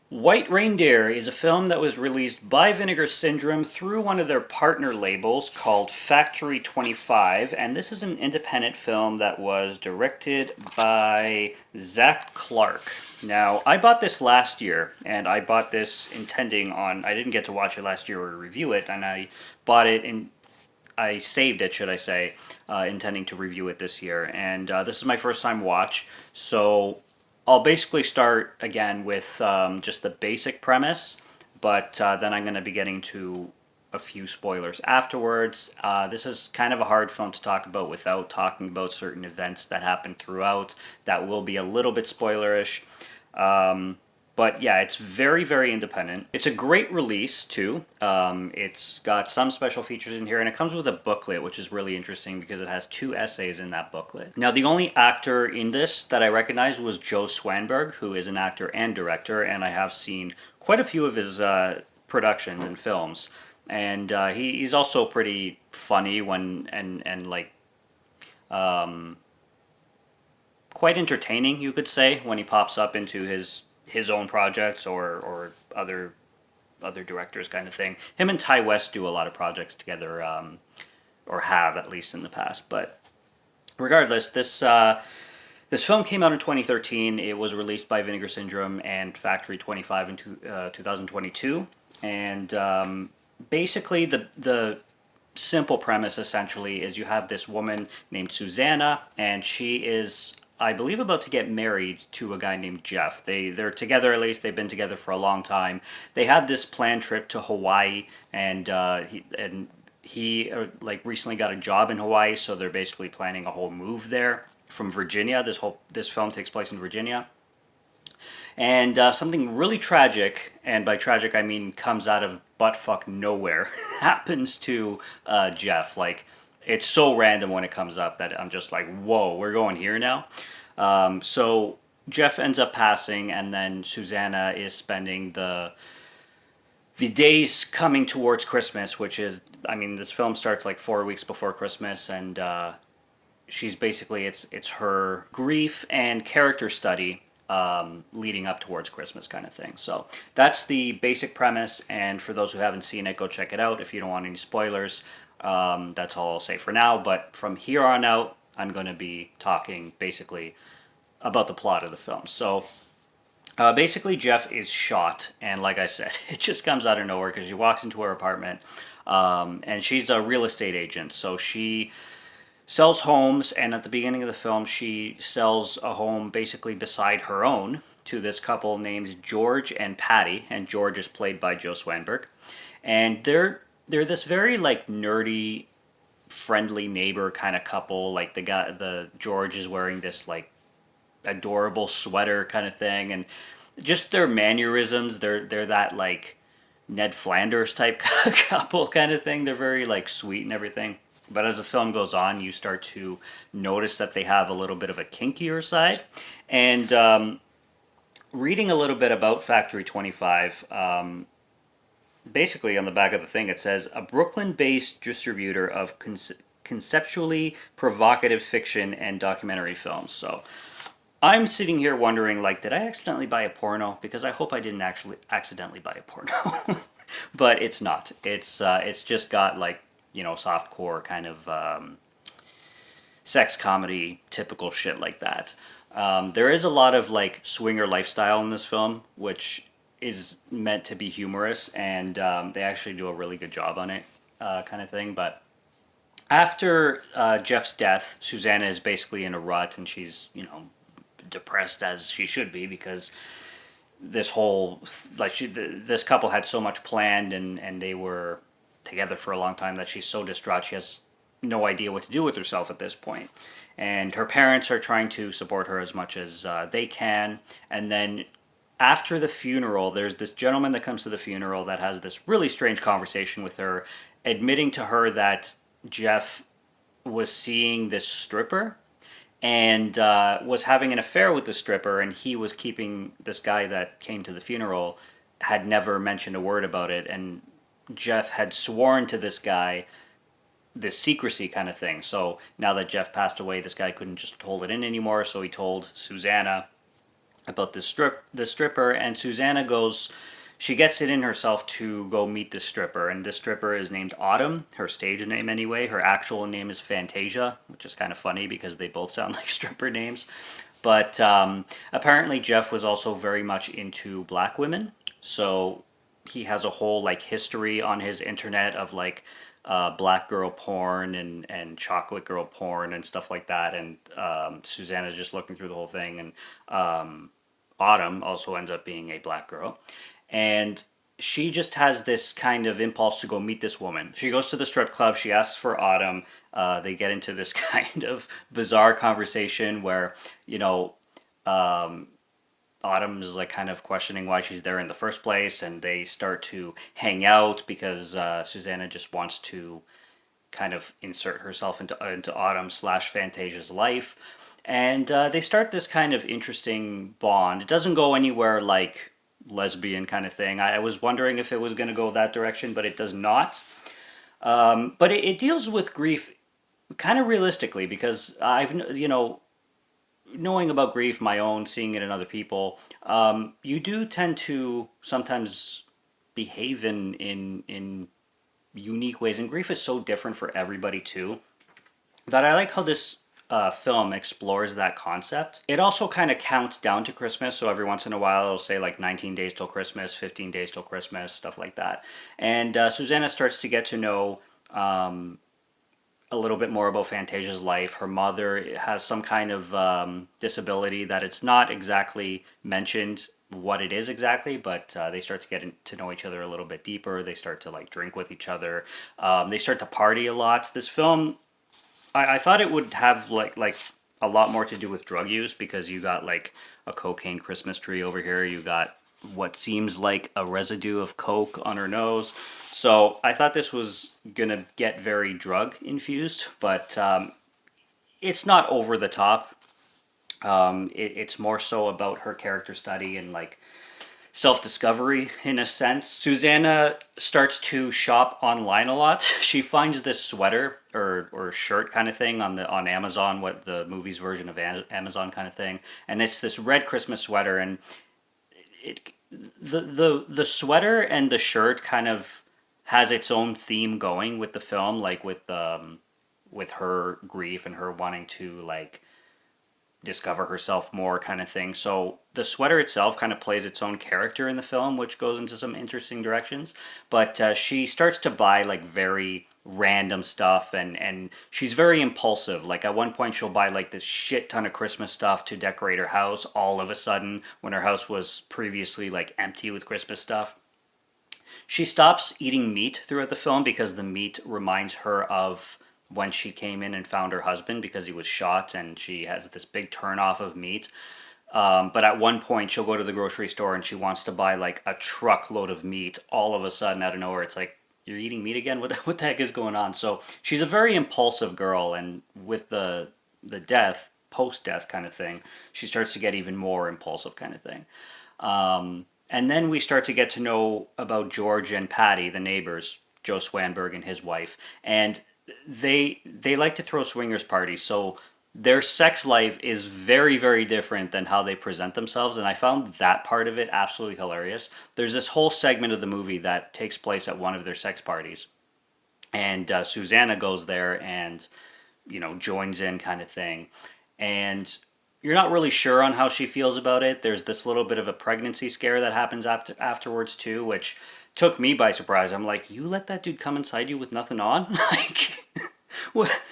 White Reindeer is a film that was released by Vinegar Syndrome through one of their partner labels called Factory 25, and this is an independent film that was directed by Zach Clark. Now, I bought this last year, and I bought this intending on, I didn't get to watch it last year or review it, and I bought it in I saved it, should I say, intending to review it this year. And this is my first time watch, so I'll basically start again with just the basic premise, but then I'm going to be getting to a few spoilers afterwards. This is kind of a hard film to talk about without talking about certain events that happen throughout that will be a little bit spoilerish. But yeah, it's very, very independent. It's a great release, too. It's got some special features in here, and it comes with a booklet, which is really interesting because it has two essays in that booklet. Now, the only actor in this that I recognized was Joe Swanberg, who is an actor and director, and I have seen quite a few of his productions and films. And he's also pretty funny and like quite entertaining, you could say, when he pops up into his own projects or other directors kind of thing. Him and Ty West do a lot of projects together, or have at least in the past. But regardless, this film came out in 2013. It was released by Vinegar Syndrome and Factory 25 in 2022, and basically the simple premise essentially is you have this woman named Susanna, and she is, I believe, about to get married to a guy named Jeff. They're together, at least they've been together for a long time. They have this planned trip to Hawaii, and he like recently got a job in Hawaii, so they're basically planning a whole move there from Virginia. This film takes place in Virginia. And something really tragic, and by tragic I mean comes out of buttfuck nowhere, happens to Jeff. Like, it's so random when it comes up that I'm just like, whoa, we're going here now. So Jeff ends up passing, and then Susanna is spending the days coming towards Christmas, which is, I mean, this film starts like 4 weeks before Christmas, and she's basically, it's her grief and character study leading up towards Christmas kind of thing. So that's the basic premise, and for those who haven't seen it, go check it out if you don't want any spoilers. That's all I'll say for now, but from here on out, I'm going to be talking basically about the plot of the film. So basically, Jeff is shot, and like I said, it just comes out of nowhere because she walks into her apartment, and she's a real estate agent, so she sells homes, and at the beginning of the film, she sells a home basically beside her own to this couple named George and Patty, and George is played by Joe Swanberg, and they're this very like nerdy, friendly neighbor kind of couple. Like the George is wearing this like adorable sweater kind of thing, and just their mannerisms, they're that like Ned Flanders type couple kind of thing. They're very like sweet and everything. But as the film goes on, you start to notice that they have a little bit of a kinkier side. And reading a little bit about Factory 25, basically on the back of the thing it says, a Brooklyn-based distributor of conceptually provocative fiction and documentary films. So I'm sitting here wondering, like, did I accidentally buy a porno? Because I hope I didn't actually accidentally buy a porno. But it's not. It's just got like, softcore kind of sex comedy, typical shit like that. There is a lot of like swinger lifestyle in this film, which is meant to be humorous, and they actually do a really good job on it, kind of thing. But after Jeff's death, Susanna is basically in a rut, and she's depressed as she should be because this whole this couple had so much planned, and they were together for a long time that she's so distraught she has no idea what to do with herself at this point. And her parents are trying to support her as much as they can. And then after the funeral, there's this gentleman that comes to the funeral that has this really strange conversation with her, admitting to her that Jeff was seeing this stripper and was having an affair with the stripper, and he was keeping this guy that came to the funeral had never mentioned a word about it, and Jeff had sworn to this guy this secrecy kind of thing. So now that Jeff passed away, this guy couldn't just hold it in anymore, so he told Susanna, about the stripper, and Susanna goes. She gets it in herself to go meet the stripper, and this stripper is named Autumn, her stage name anyway. Her actual name is Fantasia, which is kind of funny because they both sound like stripper names. But apparently, Jeff was also very much into black women, so he has a whole like history on his internet of like black girl porn and chocolate girl porn and stuff like that. And Susanna's just looking through the whole thing, and Autumn also ends up being a black girl, and she just has this kind of impulse to go meet this woman. She goes to the strip club. She asks for Autumn. They get into this kind of bizarre conversation where you know Autumn is like kind of questioning why she's there in the first place, and they start to hang out because Susanna just wants to kind of insert herself into Autumn slash Fantasia's life, and they start this kind of interesting bond. It doesn't go anywhere like lesbian kind of thing. I was wondering if it was going to go that direction, but it does not. But it deals with grief kind of realistically because knowing about grief, my own, seeing it in other people, you do tend to sometimes behave in unique ways, and grief is so different for everybody too. That I like how this film explores that concept. It also kind of counts down to Christmas, so every once in a while it'll say like 19 days till Christmas, 15 days till Christmas, stuff like that. And Susanna starts to get to know a little bit more about Fantasia's life. Her mother has some kind of disability that it's not exactly mentioned what it is exactly, but they start to to know each other a little bit deeper. They start to like drink with each other. They start to party a lot. This film, I thought it would have like a lot more to do with drug use because you got like a cocaine Christmas tree over here. You got what seems like a residue of coke on her nose. So I thought this was gonna get very drug infused, but it's not over the top. It's more so about her character study and like self discovery in a sense. Susanna starts to shop online a lot. She finds this sweater or shirt kind of thing on Amazon, what the movie's version of Amazon kind of thing, and it's this red Christmas sweater, and it the sweater and the shirt kind of has its own theme going with the film, like with her grief and her wanting to like discover herself more kind of thing. So the sweater itself kind of plays its own character in the film, which goes into some interesting directions. But she starts to buy like very random stuff, and she's very impulsive. Like at one point she'll buy like this shit ton of Christmas stuff to decorate her house all of a sudden when her house was previously like empty with Christmas stuff. She stops eating meat throughout the film because the meat reminds her of when she came in and found her husband because he was shot, and she has this big turn off of meat. But at one point, she'll go to the grocery store and she wants to buy like a truckload of meat. All of a sudden, out of nowhere, it's like, you're eating meat again? What the heck is going on? So she's a very impulsive girl, and with the death, post death kind of thing, she starts to get even more impulsive kind of thing. And then we start to get to know about George and Patty, the neighbors, Joe Swanberg and his wife, and they like to throw swingers parties. So their sex life is very, very different than how they present themselves, and I found that part of it absolutely hilarious. There's this whole segment of the movie that takes place at one of their sex parties, and Susanna goes there and joins in kind of thing, and you're not really sure on how she feels about it. There's this little bit of a pregnancy scare that happens afterwards too, which took me by surprise. I'm like, you let that dude come inside you with nothing on? Like, what?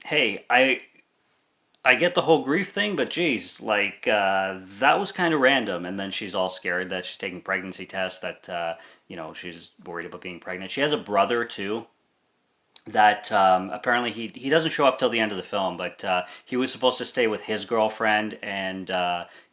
Hey, I get the whole grief thing, but geez, like that was kind of random. And then she's all scared that she's taking pregnancy tests. That she's worried about being pregnant. She has a brother too that apparently he doesn't show up till the end of the film, but he was supposed to stay with his girlfriend and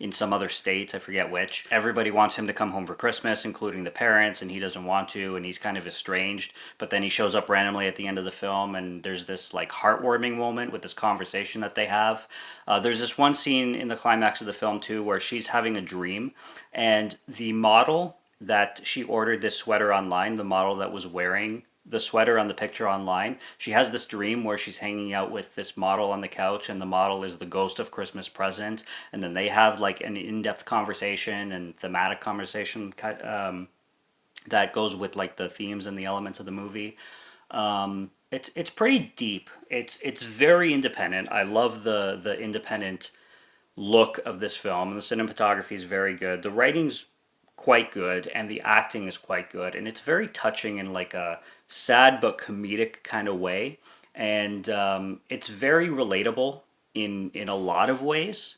in some other state, I forget which. Everybody wants him to come home for Christmas, including the parents, and he doesn't want to, and he's kind of estranged. But then he shows up randomly at the end of the film, and there's this like heartwarming moment with this conversation that they have. There's this one scene in the climax of the film too where she's having a dream, and the model that she ordered this sweater online, the model that was wearing the sweater on the picture online, she has this dream where she's hanging out with this model on the couch, and the model is the ghost of Christmas Present, and then they have like an in-depth conversation and thematic conversation that goes with like the themes and the elements of the movie. It's pretty deep. It's very independent. I love the independent look of this film, and the cinematography is very good. The writing's quite good, and the acting is quite good, and it's very touching in like a sad but comedic kind of way, and it's very relatable in a lot of ways.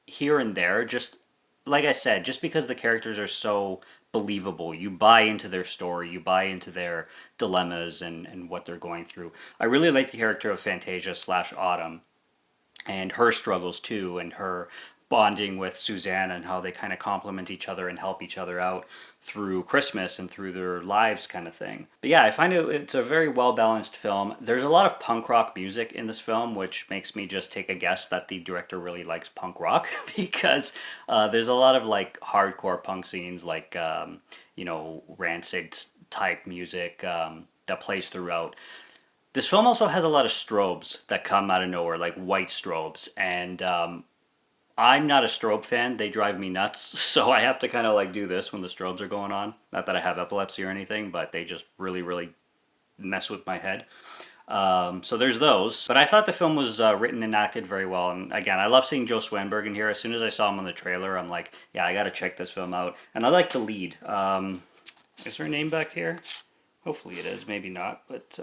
Here and there, just like I said, just because the characters are so believable, you buy into their story, you buy into their dilemmas and what they're going through. I really like the character of Fantasia slash Autumn and her struggles too, and her bonding with Suzanne and how they kind of complement each other and help each other out through Christmas and through their lives kind of thing. But yeah, I find it's a very well balanced film. There's a lot of punk rock music in this film, which makes me just take a guess that the director really likes punk rock because there's a lot of like hardcore punk scenes, like Rancid type music that plays throughout. This film also has a lot of strobes that come out of nowhere, like white strobes, and I'm not a strobe fan. They drive me nuts, so I have to kind of like do this when the strobes are going on. Not that I have epilepsy or anything, but they just really, really mess with my head. So there's those. But I thought the film was written and acted very well. And again, I love seeing Joe Swanberg in here. As soon as I saw him on the trailer, I'm like, yeah, I got to check this film out. And I like the lead. Is her name back here? Hopefully it is. Maybe not. But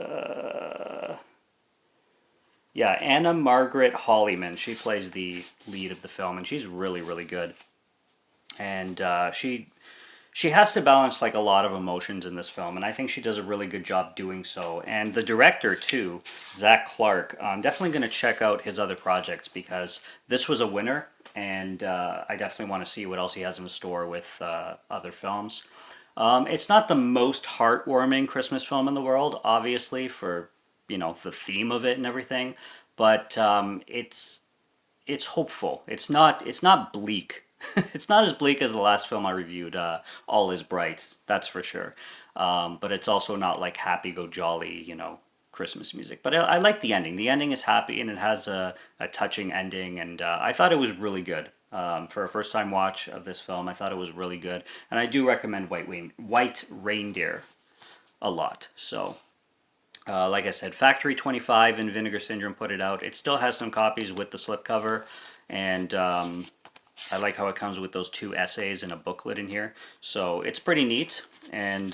yeah, Anna Margaret Hollyman. She plays the lead of the film, and she's really, really good. And she has to balance like a lot of emotions in this film, and I think she does a really good job doing so. And the director too, Zach Clark, I'm definitely going to check out his other projects because this was a winner, and I definitely want to see what else he has in store with other films. It's not the most heartwarming Christmas film in the world, obviously, for the theme of it and everything, but it's hopeful. It's not bleak. It's not as bleak as the last film I reviewed, All Is Bright, that's for sure. But it's also not like happy go jolly, Christmas music. But I like the ending. The ending is happy and it has a touching ending, and I thought it was really good. For a first time watch of this film, I thought it was really good. And I do recommend White Reindeer a lot. So like I said, Factory 25 and Vinegar Syndrome put it out. It still has some copies with the slipcover, and I like how it comes with those 2 essays and a booklet in here. So it's pretty neat, and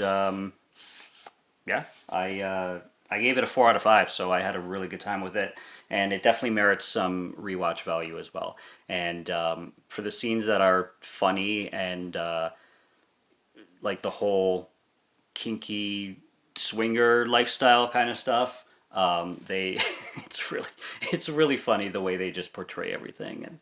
yeah, I gave it a 4 out of 5, so I had a really good time with it, and it definitely merits some rewatch value as well. And for the scenes that are funny and like the whole kinky swinger lifestyle kind of stuff, they it's really funny the way they just portray everything, and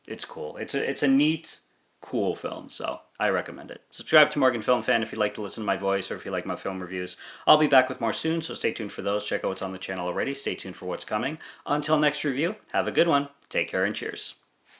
it's cool. It's a neat, cool film, so I recommend it. Subscribe to Morgan Film Fan if you'd like to listen to my voice or if you like my film reviews. I'll be back with more soon, so stay tuned for those. Check out what's on the channel already. Stay tuned for what's coming. Until next review, have a good one. Take care and cheers.